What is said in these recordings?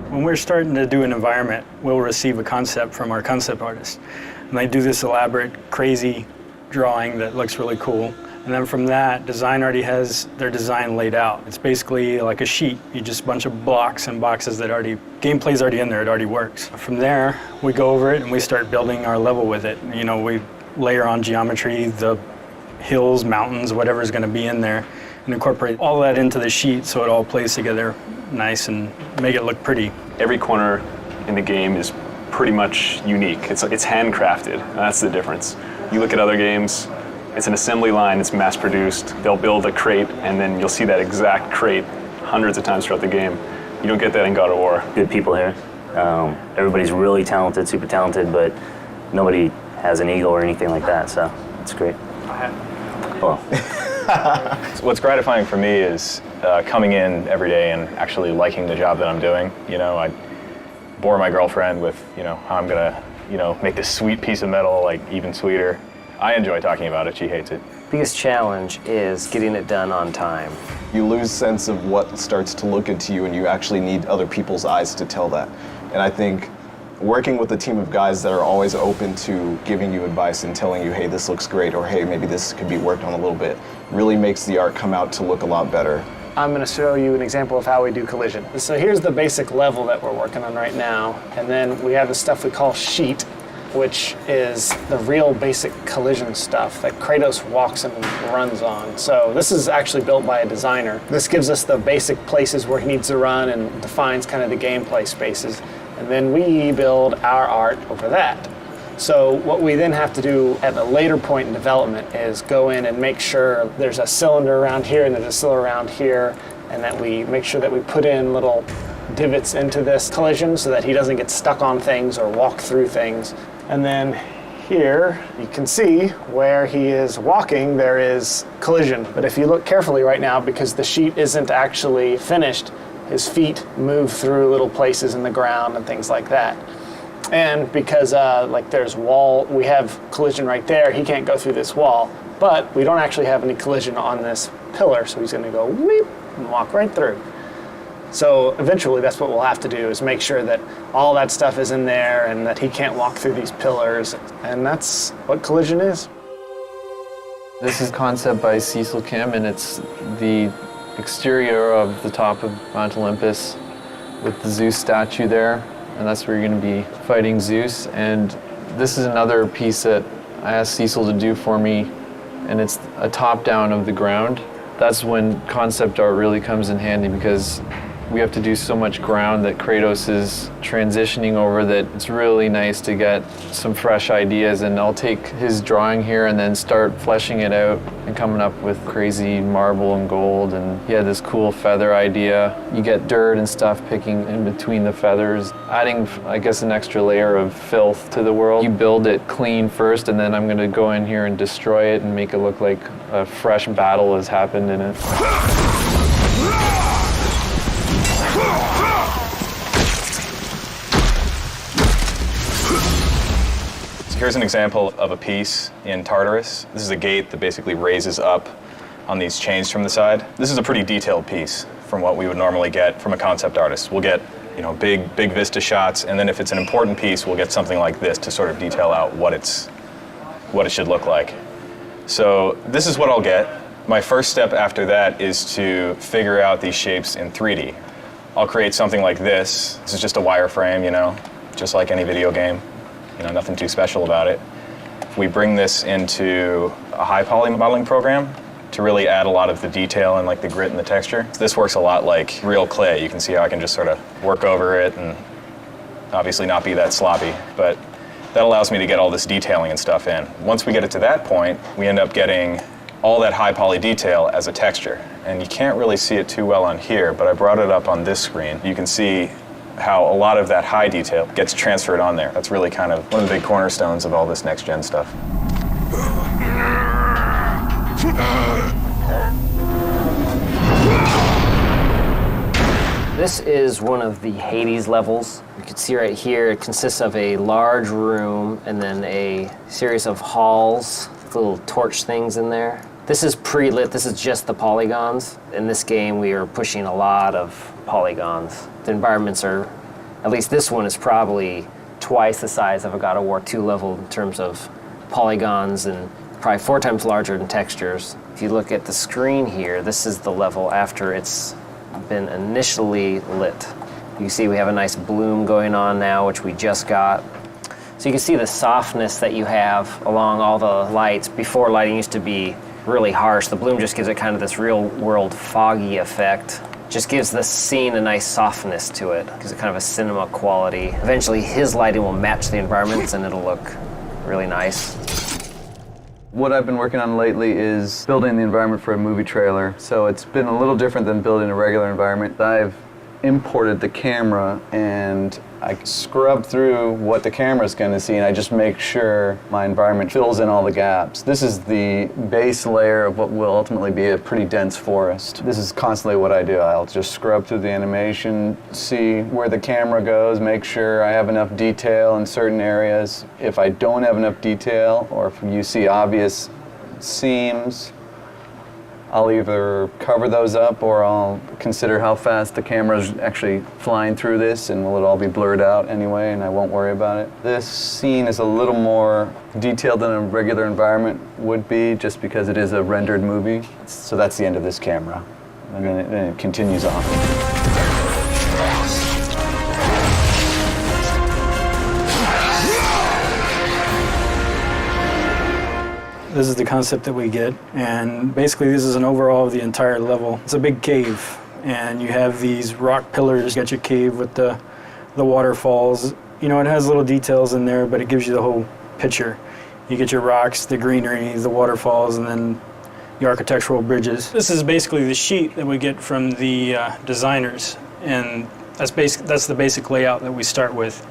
When we're starting to do an environment, we'll receive a concept from our concept artist. And they do this elaborate, crazy drawing that looks really cool. And then from that, design already has their design laid out. It's basically like a sheet. You just a bunch of blocks and boxes that gameplay's already in there, it already works. From there, we go over it and we start building our level with it. You know, we layer on geometry, the hills, mountains, whatever's gonna be in there, and incorporate all that into the sheet so it all plays together nice and make it look pretty. Every corner in the game is pretty much unique. It's handcrafted, and that's the difference. You look at other games, it's an assembly line, it's mass produced. They'll build a crate and then you'll see that exact crate hundreds of times throughout the game. You don't get that in God of War. Good people here. Everybody's really talented, super talented, but nobody has an ego or anything like that, so it's great. Well. What's gratifying for me is coming in every day and actually liking the job that I'm doing. You know, I bore my girlfriend with, you know, how I'm gonna, you know, make this sweet piece of metal like even sweeter. I enjoy talking about it, she hates it. Biggest challenge is getting it done on time. You lose sense of what starts to look into you, and you actually need other people's eyes to tell that. And I think working with a team of guys that are always open to giving you advice and telling you, hey, this looks great, or hey, maybe this could be worked on a little bit, really makes the art come out to look a lot better. I'm going to show you an example of how we do collision. So here's the basic level that we're working on right now, and then we have the stuff we call sheet, which is the real basic collision stuff that Kratos walks and runs on. So this is actually built by a designer. This gives us the basic places where he needs to run and defines kind of the gameplay spaces. And then we build our art over that. So what we then have to do at a later point in development is go in and make sure there's a cylinder around here and there's a cylinder around here, and that we make sure that we put in little divots into this collision so that he doesn't get stuck on things or walk through things. And then here, you can see where he is walking, there is collision. But if you look carefully right now, because the sheet isn't actually finished, his feet move through little places in the ground and things like that. And because like there's wall, we have collision right there, he can't go through this wall, but we don't actually have any collision on this pillar, so he's gonna go weep and walk right through. So eventually that's what we'll have to do, is make sure that all that stuff is in there and that he can't walk through these pillars. And that's what collision is. This is concept by Cecil Kim, and it's the exterior of the top of Mount Olympus with the Zeus statue there. And that's where you're going to be fighting Zeus. And this is another piece that I asked Cecil to do for me, and it's a top down of the ground. That's when concept art really comes in handy, because we have to do so much ground that Kratos is transitioning over that it's really nice to get some fresh ideas. And I'll take his drawing here and then start fleshing it out and coming up with crazy marble and gold. And he had this cool feather idea. You get dirt and stuff picking in between the feathers, adding, I guess, an extra layer of filth to the world. You build it clean first, and then I'm gonna go in here and destroy it and make it look like a fresh battle has happened in it. Here's an example of a piece in Tartarus. This is a gate that basically raises up on these chains from the side. This is a pretty detailed piece from what we would normally get from a concept artist. We'll get, you know, big vista shots, and then if it's an important piece, we'll get something like this to sort of detail out what it should look like. So this is what I'll get. My first step after that is to figure out these shapes in 3D. I'll create something like this. This is just a wireframe, you know, just like any video game. You know, nothing too special about it. We bring this into a high poly modeling program to really add a lot of the detail and like the grit and the texture. This works a lot like real clay. You can see how I can just sort of work over it and obviously not be that sloppy, but that allows me to get all this detailing and stuff in. Once we get it to that point, we end up getting all that high poly detail as a texture. And you can't really see it too well on here, but I brought it up on this screen. You can see how a lot of that high detail gets transferred on there. That's really kind of one of the big cornerstones of all this next-gen stuff. This is one of the Hades levels. You can see right here, it consists of a large room and then a series of halls with little torch things in there. This is pre-lit, this is just the polygons. In this game, we are pushing a lot of polygons. The environments are At least this one is probably twice the size of a God of War 2 level in terms of polygons, and probably 4 times larger in textures. If you look at the screen here, this is the level after it's been initially lit. You can see we have a nice bloom going on now, which we just got. So you can see the softness that you have along all the lights. Before, lighting used to be really harsh. The bloom just gives it kind of this real world foggy effect. Just gives the scene a nice softness to it. Gives it kind of a cinema quality. Eventually his lighting will match the environments and it'll look really nice. What I've been working on lately is building the environment for a movie trailer. So it's been a little different than building a regular environment. I've imported the camera and I scrub through what the camera's going to see, and I just make sure my environment fills in all the gaps. This is the base layer of what will ultimately be a pretty dense forest. This is constantly what I do. I'll just scrub through the animation, see where the camera goes, make sure I have enough detail in certain areas. If I don't have enough detail, or if you see obvious seams, I'll either cover those up or I'll consider how fast the camera's actually flying through this, and will it all be blurred out anyway, and I won't worry about it. This scene is a little more detailed than a regular environment would be, just because it is a rendered movie. So that's the end of this camera, and then it continues on. This is the concept that we get, and basically this is an overall of the entire level. It's a big cave, and you have these rock pillars. You got your cave with the waterfalls. You know, it has little details in there, but it gives you the whole picture. You get your rocks, the greenery, the waterfalls, and then the architectural bridges. This is basically the sheet that we get from the designers, and that's the basic layout that we start with.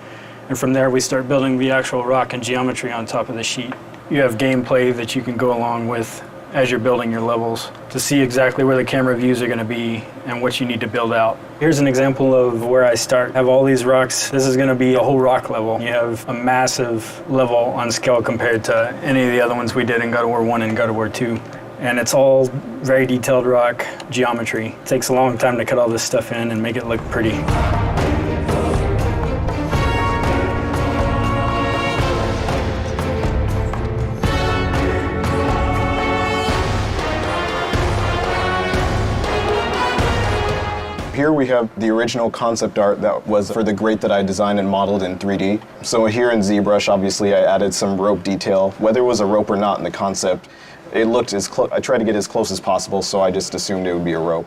And from there we start building the actual rock and geometry on top of the sheet. You have gameplay that you can go along with as you're building your levels to see exactly where the camera views are going to be and what you need to build out. Here's an example of where I start. I have all these rocks. This is going to be a whole rock level. You have a massive level on scale compared to any of the other ones we did in God of War 1 and God of War 2. And it's all very detailed rock geometry. It takes a long time to cut all this stuff in and make it look pretty. Here we have the original concept art that was for the Grate that I designed and modeled in 3D. So here in ZBrush, obviously I added some rope detail. Whether it was a rope or not in the concept, it looked as close. I tried to get as close as possible, so I just assumed it would be a rope.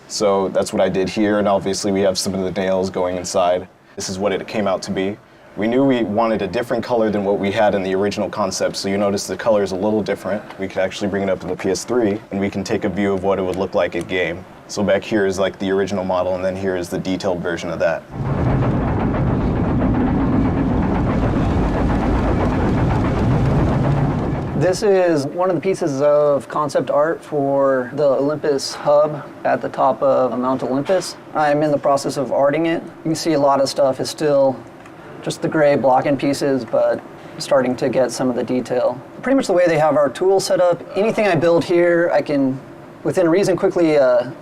So that's what I did here, and obviously we have some of the nails going inside. This is what it came out to be. We knew we wanted a different color than what we had in the original concept, so you notice the color is a little different. We could actually bring it up to the PS3, and we can take a view of what it would look like at game. So back here is like the original model, and then here is the detailed version of that. This is one of the pieces of concept art for the Olympus Hub at the top of Mount Olympus. I'm in the process of arting it. You can see a lot of stuff is still just the gray block-in pieces, but starting to get some of the detail. Pretty much the way they have our tools set up, anything I build here, I can, within reason, quickly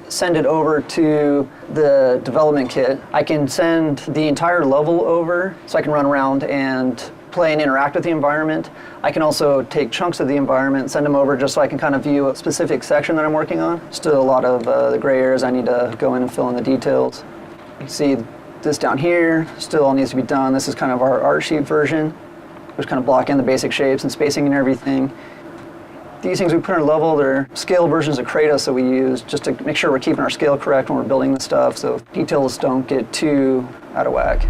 send it over to the development kit. I can send the entire level over, so I can run around and play and interact with the environment. I can also take chunks of the environment, send them over just so I can kind of view a specific section that I'm working on. Still a lot of the gray areas I need to go in and fill in the details. You can see this down here still all needs to be done. This is kind of our art sheet version, which kind of block in the basic shapes and spacing and everything. These things we put in our level, they're scale versions of Kratos that we use just to make sure we're keeping our scale correct when we're building the stuff, so details don't get too out of whack.